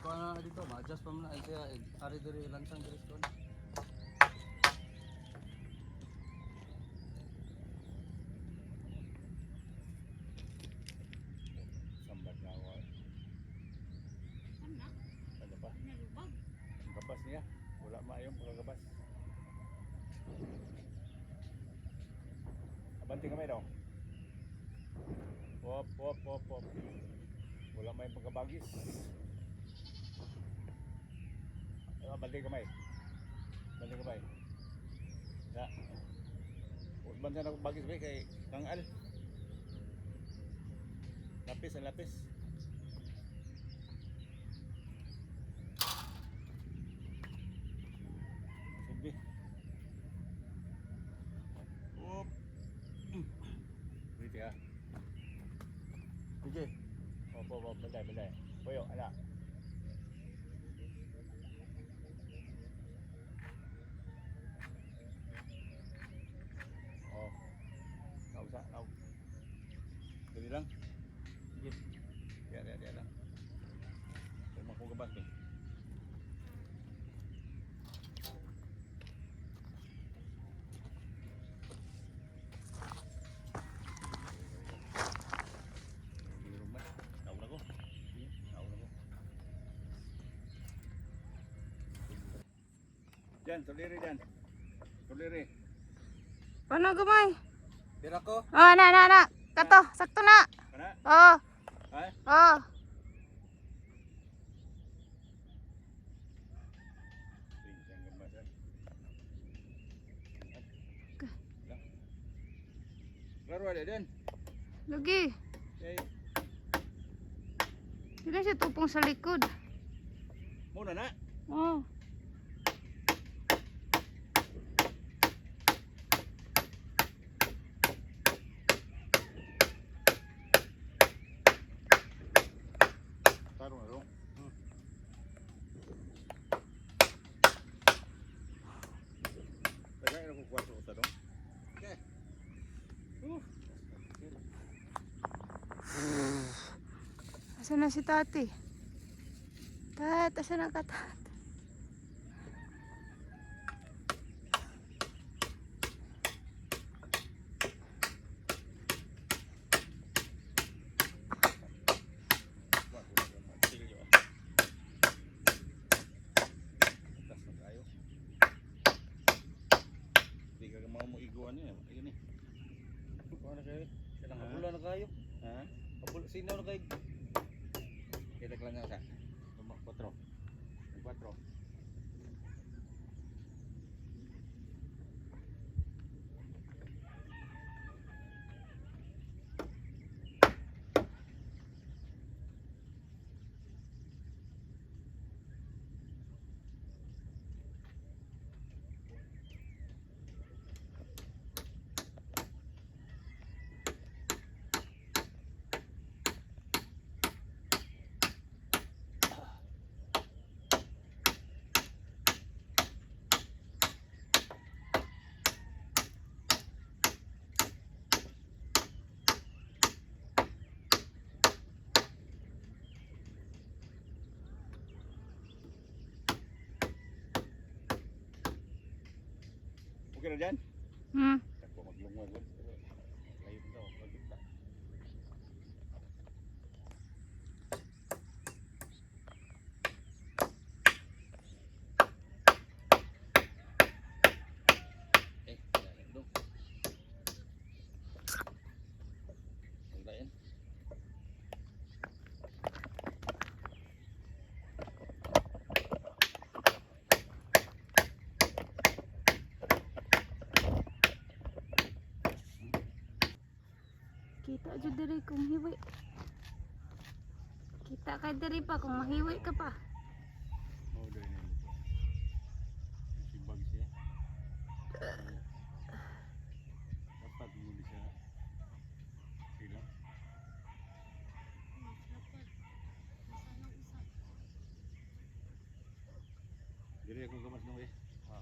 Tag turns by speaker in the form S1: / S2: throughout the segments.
S1: kuha na dito, ma-adjust pa muna. Ay siya, ari diri lansang diri ko.
S2: Sambat na ako. Ano ba? Ang gabas niya. Wala maayong pagkagabas. Abanti kamay daw. Pop. Wala may pagkabagis. Abanti kamay. Ya. Usban sa ako bagis ba kay Kangal. Lapis. Sige. Op. Wait ya.
S1: Sige.
S2: Opo, balay. Puyo, ala. Oh. Kau. Dali lang.
S1: Sige.
S2: Dia lang. Terima ko gabas ni. Jan, tuliri.
S3: Paano gamay?
S1: Pira ko.
S3: Oh, na. Kato, sakto na.
S2: Kana?
S3: Oh.
S2: Ha?
S3: Oh.
S2: Tingnan gambasan. Klaro ada din.
S3: Lagi.
S2: Okay.
S3: Hindi siya tupong sa likod.
S2: Muna na.
S3: Oh.
S2: Klaro na ro. Tagay ako 4 sa dong.
S1: Okay.
S3: Asan na si Tati? Asan na ka, Tati?
S1: Kabula na kayo.
S2: Ha?
S1: Sino na kayo?
S2: Kita lang nga sa. 4. 4. Okay na dyan? Ako maglungwag. Kayo daw, magkita.
S1: Dong. Wala yan.
S3: Kita aja diri kung hiwi. Kita kay diri pa kung mahiwi ka pa.
S2: Oh, dahil na ito. Sibag siya. Dapat muli siya. Sila. Diri ako gamas nung eh. Ha.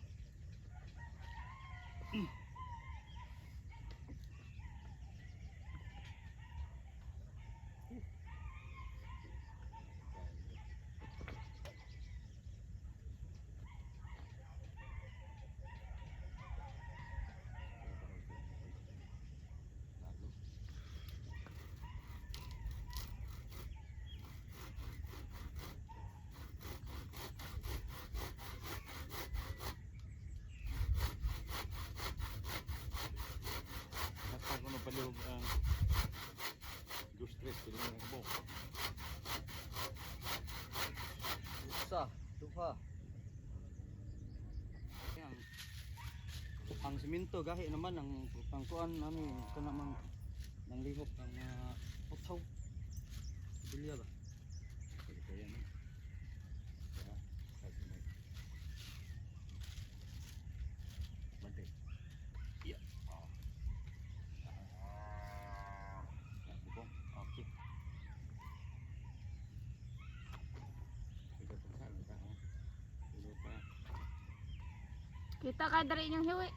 S1: Duha. Ang simento gahi naman ang kuan ano ito naman nang lihok ang putaw. Bilya ba?
S2: Pwede kaya na. Kaya, kasi may. Bante. Iya. Yan, bukong.
S1: Okay.
S2: Ito pang saan ka, ha? Ito pa.
S3: Kita ka diri yung hiwi.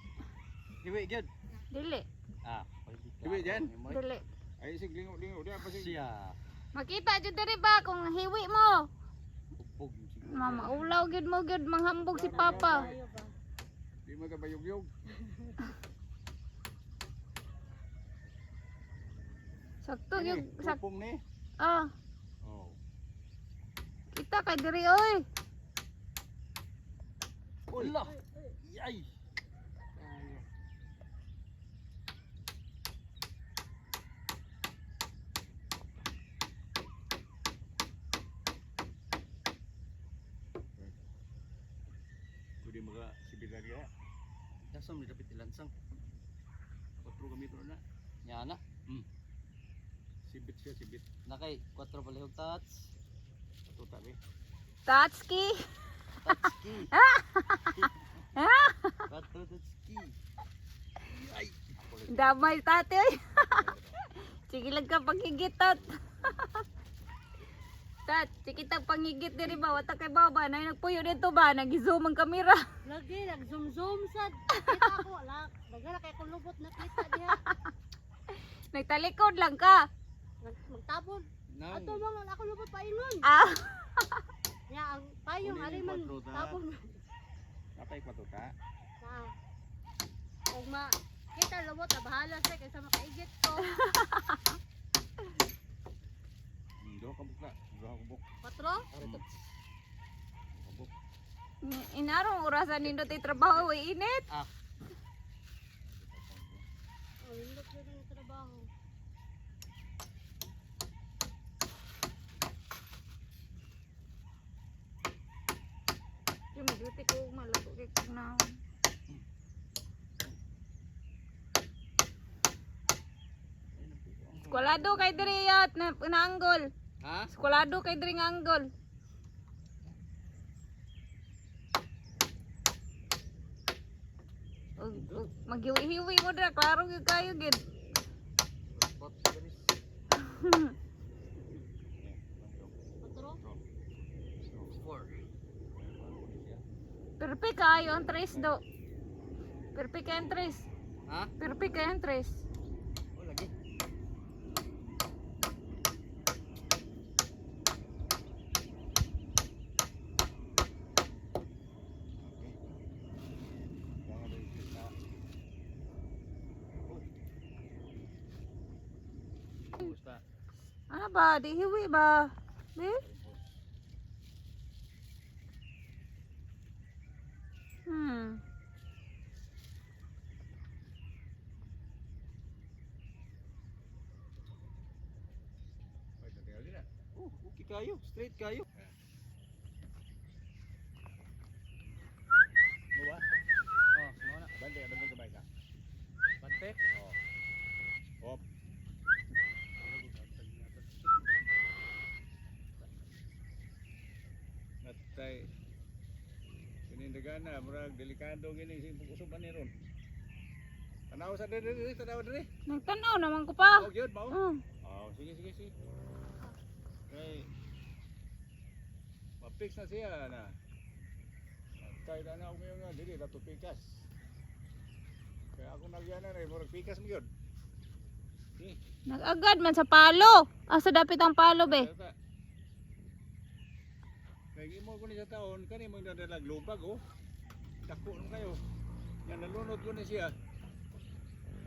S1: Hiwi gyud.
S3: Dili.
S1: Ah,
S2: Hiwi dyan?
S3: Dili.
S2: Ay, sig lingo-lingo. Diyan pa sig.
S1: Siya.
S3: Makita jud diri ba kung hiwi mo.
S1: Bugbog siguro.
S3: Mama ulaw gid mo gid manghambog si Papa.
S2: Di magabayog-yog.
S3: Sakto
S2: Ano
S3: gyud
S2: eh,
S3: sak.
S2: tupong ni.
S3: Ah,
S2: Oh.
S3: kita ka diri oy.
S1: Wala. Yay.
S2: Pwede mga sibilarya.
S1: Dasam ni dapat ilansang.
S2: Patro kami ito na.
S1: Nya na.
S2: Sibit siya, sibit.
S1: Nakay 4 palihog tats.
S2: Patuta be.
S3: Tatski.
S1: Tatski. 4 tatski. Ay.
S3: Damay tate oy. Sige lang ka panghigitot. Tat, sige tag panghigit diri ba wata kay baba na nagpuyo dito ba nagi-zoom ang kamera.
S4: Lagi nag-zoom sad. Kita ko wala. Dagala kay kulubot na kita diha.
S3: Nagtalikod lang ka.
S4: Magtabon.
S1: Nang
S4: Ato mga ako lubot pa ingon.
S3: Ah,
S4: Ya ang payong
S2: Kunin
S4: ari
S2: yung
S4: man
S2: kwadro, ta.
S4: tabon.
S2: Napay patuta.
S4: Na. Kung ma kita lubot na bahala sa kaysa makaigit ko.
S2: Doon ka bukla. Doon ka buk.
S4: Patro?
S1: ari tats.
S2: Kabuk.
S3: inarong orasan nindot ay trabaho ay init.
S1: Ah,
S4: Oh, hindi ko yung trabaho.
S3: Yung duty ko malago kay kunaon. Skwalado kay diri yat na anggol.
S1: ha?
S3: Skwalado kay diri nga anggol. Maghiwi-hiwi mo dira klaro gyud kayo gid.
S1: Bot ganis.
S4: Patro?
S1: 4.
S3: Perfect kayo ang tres do. Perfect kayo ang tres.
S1: Ha?
S3: Perfect kayo ang tres.
S1: Oh lagi.
S2: Mga rin kita.
S1: Gusta.
S3: Ano ba? Di hiwi ba? Di?
S2: Pwede tinggal din na.
S1: Oh, okay kayo. Straight kayo.
S2: Mo ba?
S1: Oh, semua na.
S2: Bante, bante kamay ka.
S1: Bante.
S2: Oh. Hop. Natay. Pinindagan na, murag delikado gini si usuban ni ron. Tanaw sa diri, tanaw diri.
S3: Nagtanaw naman ko pa.
S2: Oh, gyud mao.
S3: Oh.
S2: Oh, sige sige sige. Kay mapix na siya na. Kay na ako ngayon nga dili dato pikas. Kaya ako nagyana na murag pikas mo gyud. Si.
S3: Nag-agad man sa palo. Asa dapit ang palo be?
S2: Kaya kay imo ko ni sa taon kani mo nadalag lubag oh. Dako na kayo. Yan nalunod ko na siya.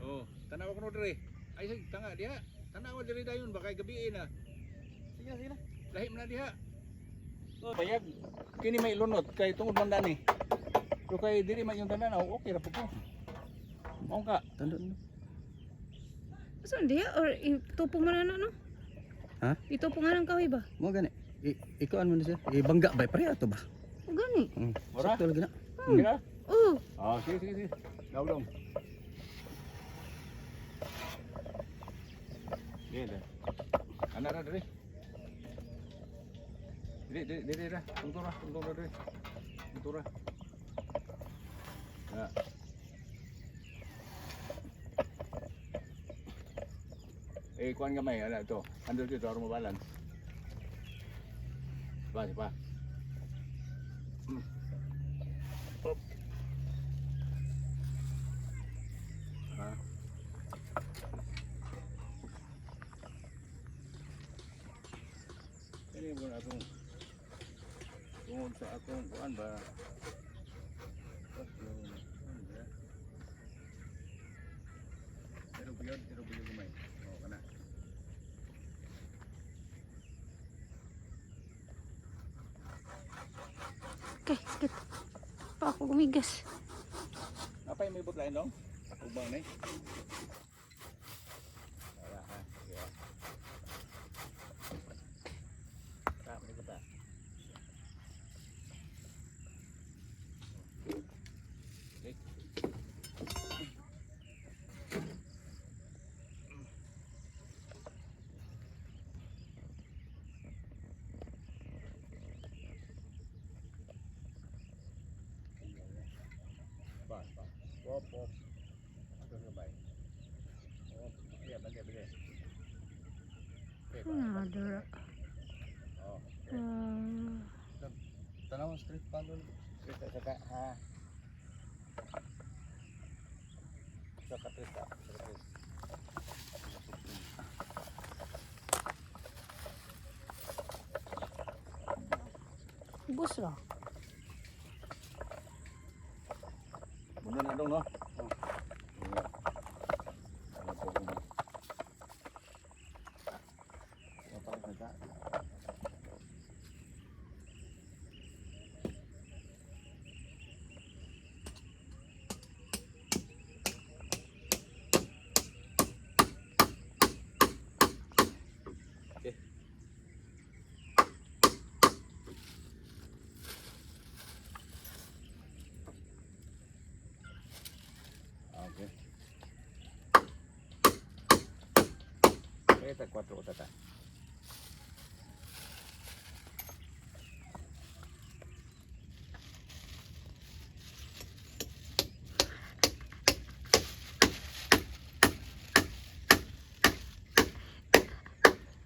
S2: Oh, tanaw ko no diri. Ay sige tanga diha. Tanaw diri dayon baka gabi na.
S1: Sige, sige na.
S2: Lahim na diha. Oh, bayag. Kini may lunod kay tungod man dani. Pero kay diri man yung tanan okay ra po ko. Mao ka.
S1: Tandon.
S3: Saan di? Or itupong man ano no?
S1: Ha?
S3: Itupong nga ng kahoy ba?
S1: Mo gani. Ikaw ano na siya? Ibangga ba? Pare ato ba?
S3: Gani.
S2: Ora?
S1: Sakto lagi na.
S2: Kira?
S3: Oh.
S2: Ah, sige, sige, sige. Daw. Sige, dah. Anak dah dari. Diri dah. Tuntur dah dari. Tuntur dah. Ya. Kuan gamay anak tu. Andul tu rumah balance. Siapa? Up. Ha. Ini pun aku tunggu sa akong kuan ba. Pero buyod gamay. Oh, kana.
S3: Okay, sakit. Pa ako gumigas.
S2: Apa yang may butlain dong? Ubang ni. Wala ha. Sige. Tak, ni kita. Pas. Pop. Ato nga bay. Oh, balik.
S3: Ada.
S2: Oh,
S1: Tanaw street palo.
S2: saka ha. Saka tres.
S3: Bus lah.
S2: Muna na dong no. Okay. Kita 4 tata.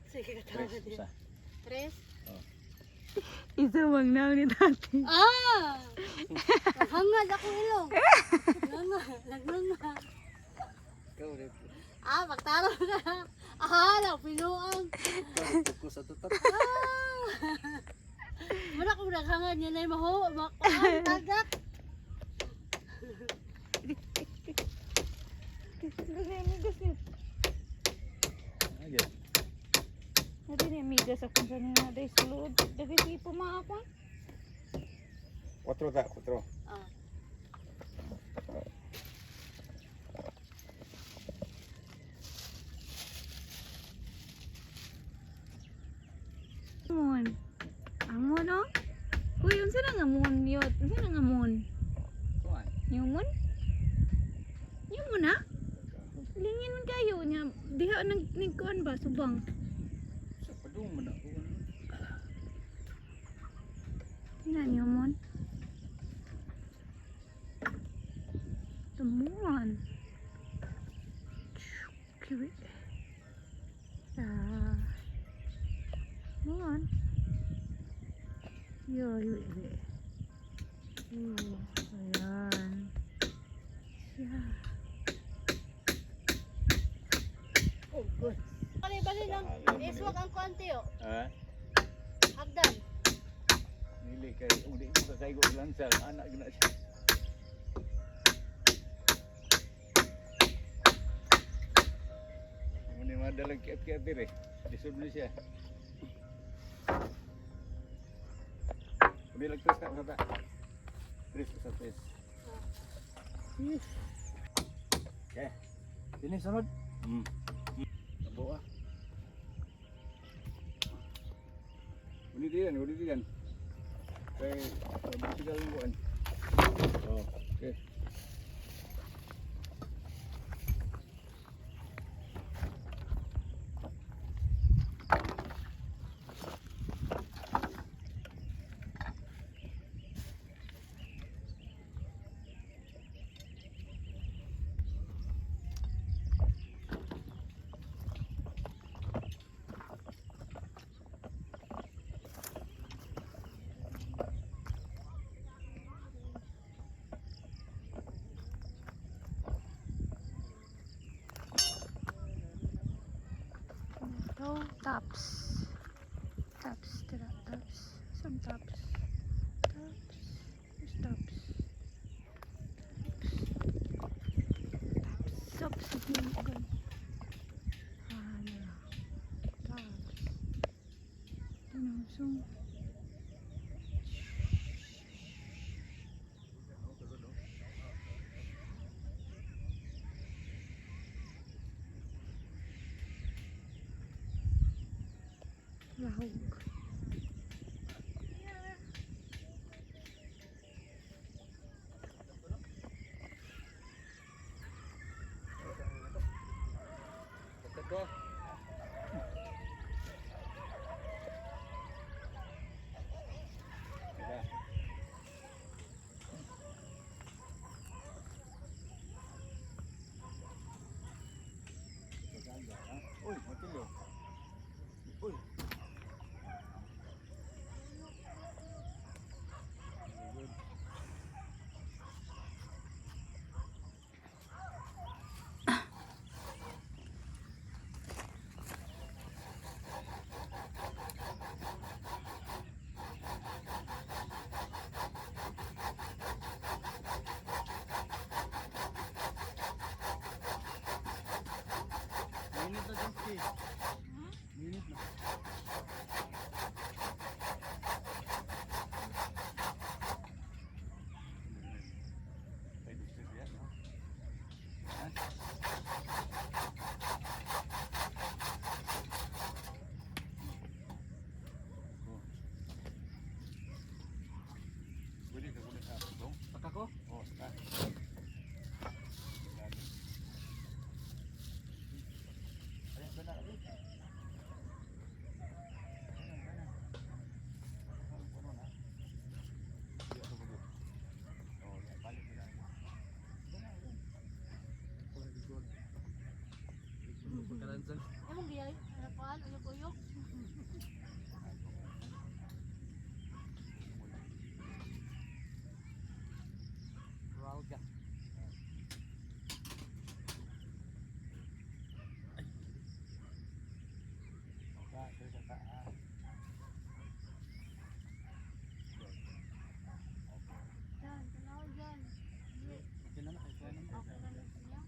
S4: Sige, katawa din.
S2: Isa.
S4: Tres.
S3: Isa mang naw ni tati.
S4: Ah! Naghangad ako ilong. Naglanga.
S1: Ikaw rin.
S4: Ah, magtaro ka. Ah, pinuang.
S1: Ikaw sa tutak.
S4: Wala ko naghangad niya na yung maho. Makuhaan, tagak.
S3: Dagay migas ni.
S2: Aja.
S3: Nadi ni migas ako sa nina day sulod. Dagay si puma ako.
S2: 4 tak, 4.
S4: Ah.
S3: Amon. Amon oh. Uy, unsa na nga mon yot? Unsa na nga mon?
S2: Kuan.
S3: Yumon? Yumon na? Lingin man kayo nya diha nang kuan ba subang.
S2: Sa padung man ako.
S3: Yan yumon. Temuan. Kiwi. Ah. Temuan. Yo. Ayan. Siya.
S4: Bali lang. Iswag ang konti oh.
S2: Ha?
S4: Hagdan.
S2: Nili kay udi ko kay go lang sa anak gina siya. Muni madalang kiat-kiat dire. Disud ni siya. Bilang terus tak kata. Terus sa terus. Okay.
S1: Sini sunod.
S2: Tabo ah. Uli diyan. Kay bicycle mo an. Oh, okay.
S3: Ito, tops. Tops, tira, tops. Saan tops? Tops. Where's tops? Tops. Tops. Tops. Tops. Tinusong. Lahog.
S1: Ito.
S2: Diba? Uy, matilo. Uy.
S1: Minit na dyan, Ski. Minit na.
S2: Ay, disturb yan, no? Oh. Pwede ka kulit sa dong?
S1: Saka ko?
S2: Oh, saka. Ayan, benar.
S1: Pagkalansan.
S4: Emang dia ano paan, ano kuyok?
S1: Proud ka.
S4: Yan, tanaw dyan. Hindi,
S1: Okay na na. Okay na na.
S4: okay na lang siya.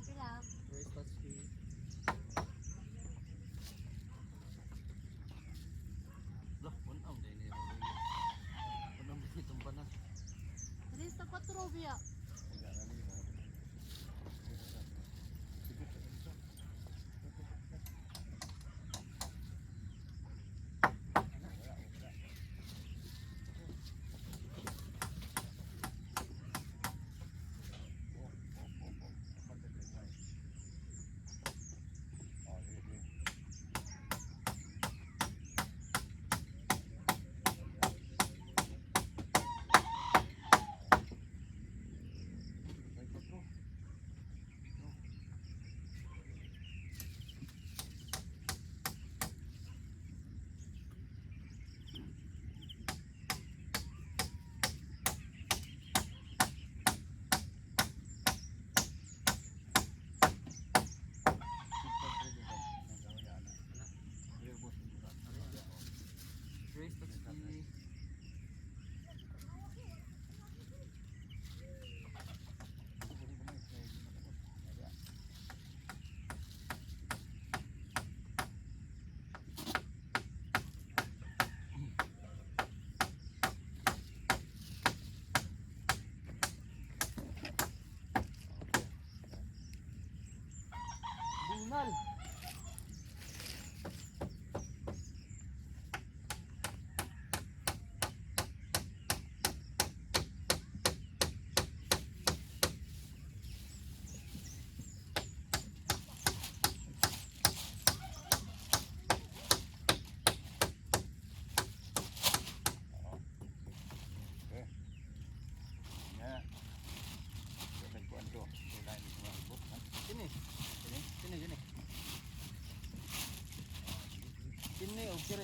S4: Sila,
S1: Where's that Ski? Lah, punang din ni. Punang din itong banas.
S4: Rista Patrobia.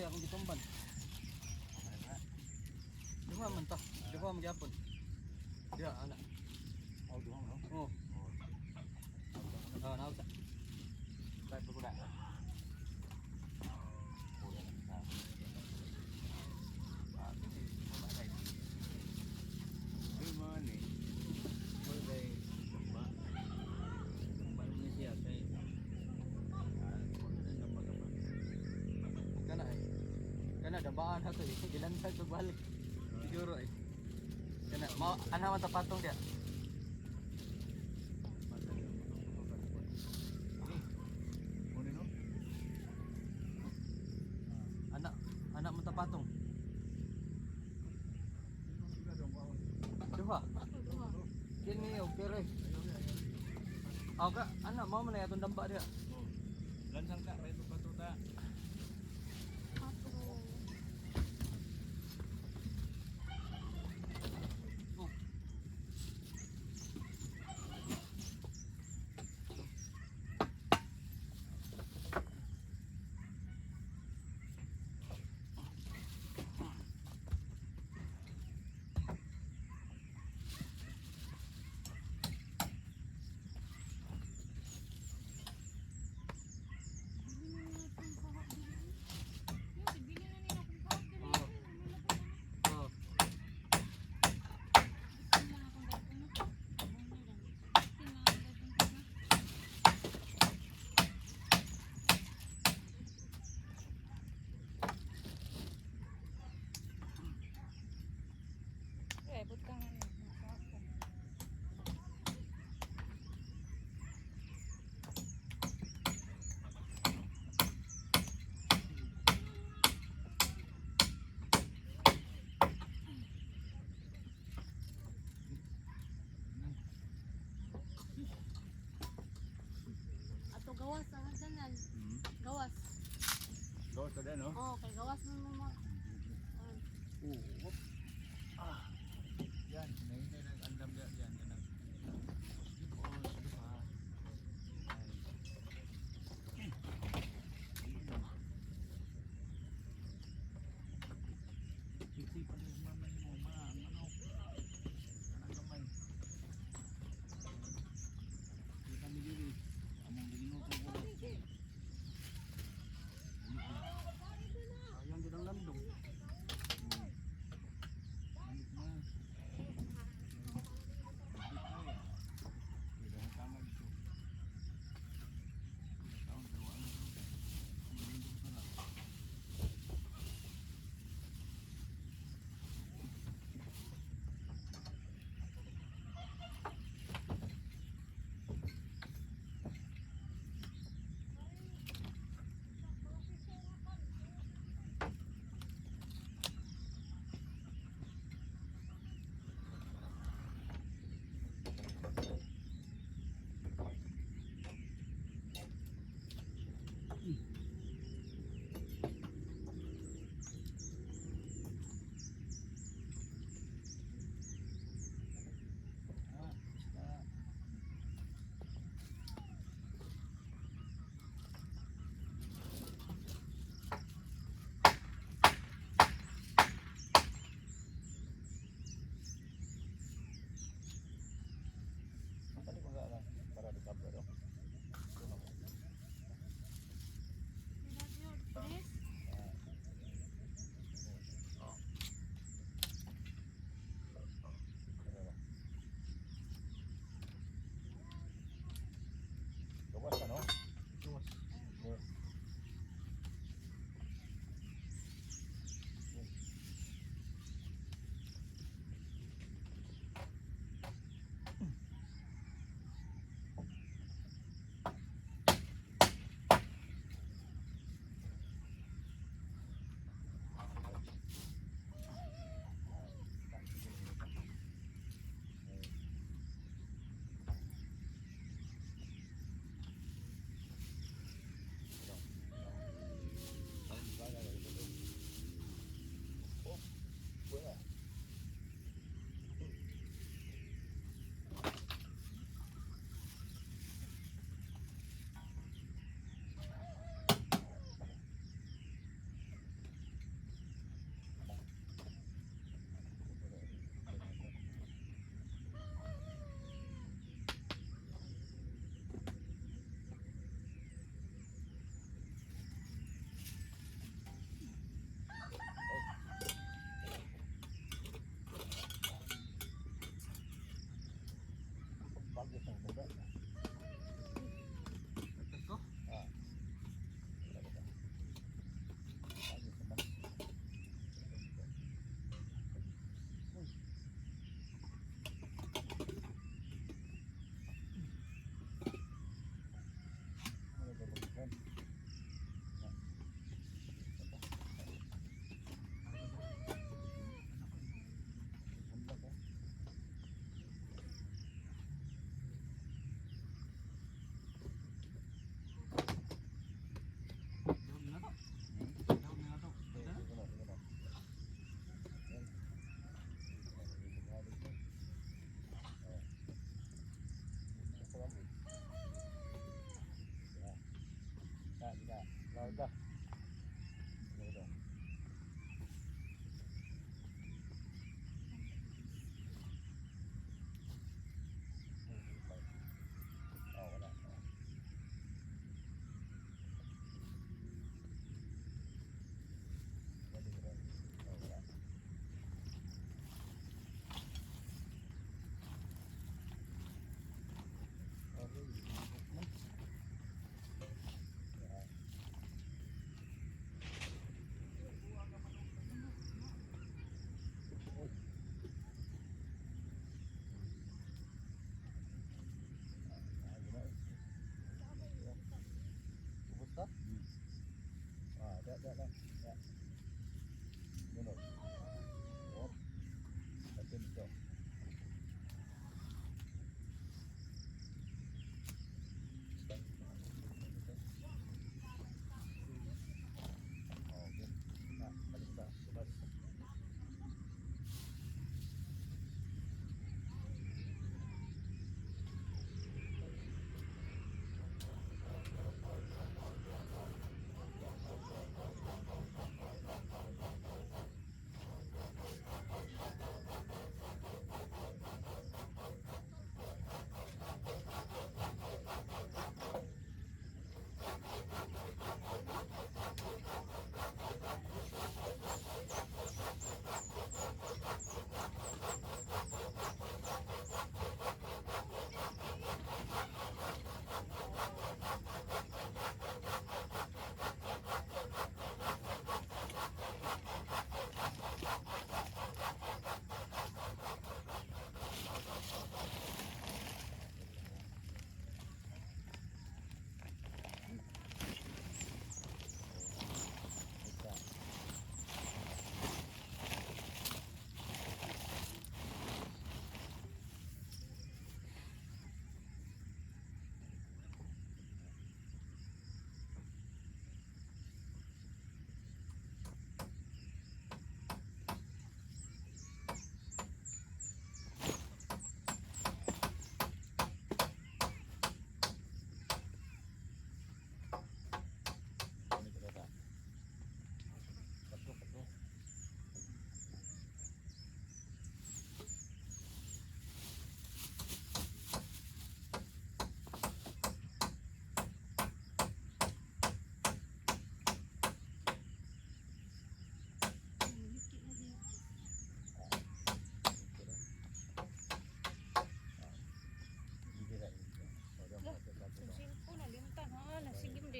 S1: kaya akong gitumban. Duha man ta. Duha man gyapon. Diha ana.
S2: Oh, duha mo.
S1: Oh. Oh, nausa.
S2: Kahit pa ko na.
S1: Kana dabaan na to eh. Ilan sa pagbalik. Siguro eh. Kana mau ana man tapatong dia. Anak mo tapatong. Duha. Kini okay re. Aga, anak mau man atong damba dia.
S2: Lansang ka, may patuta.
S1: Oh.
S3: Eh, butang ano.
S4: Ato gawas ang hagdanan. Gawas.
S2: Gawas ka din, no?
S4: Oh, kay gawas mo.
S2: Yan, hinahintay ng andam dyan. Yan, yan. Isipan mo mamay mo, ma, ang ano, ang kamay. Di kami diri, among ginuto ko.
S1: Ayang gid ang landong. Ito. Daon na to. Daon na to. Pwede na?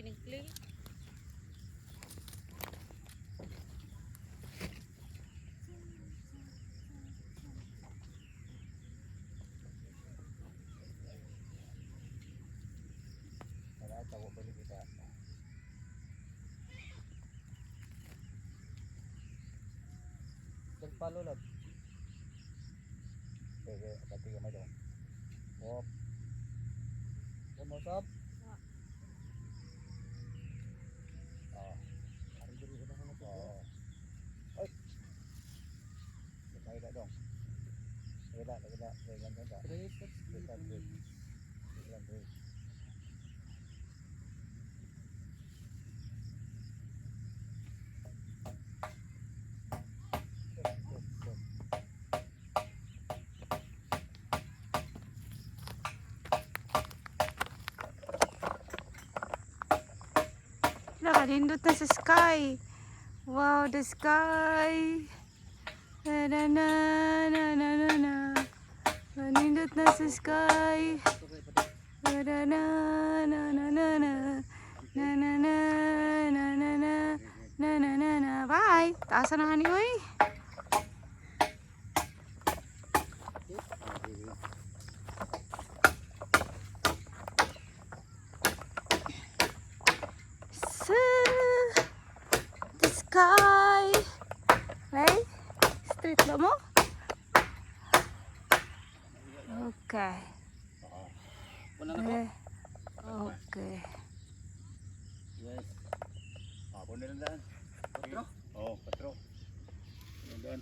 S3: Nagklil.
S1: Palo lang. Okay, pati kamay daw. Hop. Kumusap. Hari dulu kita sama tu. Oi. Kita dah dong. Kita dengan kita. Kita terus.
S3: Nakalindot na sa sky. Wow, the sky. Na na na na na na na. Nalindot violet na sa sky. Na na na na na na na na na na na na na na na na na. Bye! Taas na ni oy. The sky. Right? Street ba mo? Okay.
S1: Wala na ko.
S3: Okay.
S1: Yes.
S2: Ako nilang daan.
S1: Patro.
S2: Oo, patro. Nilang daan.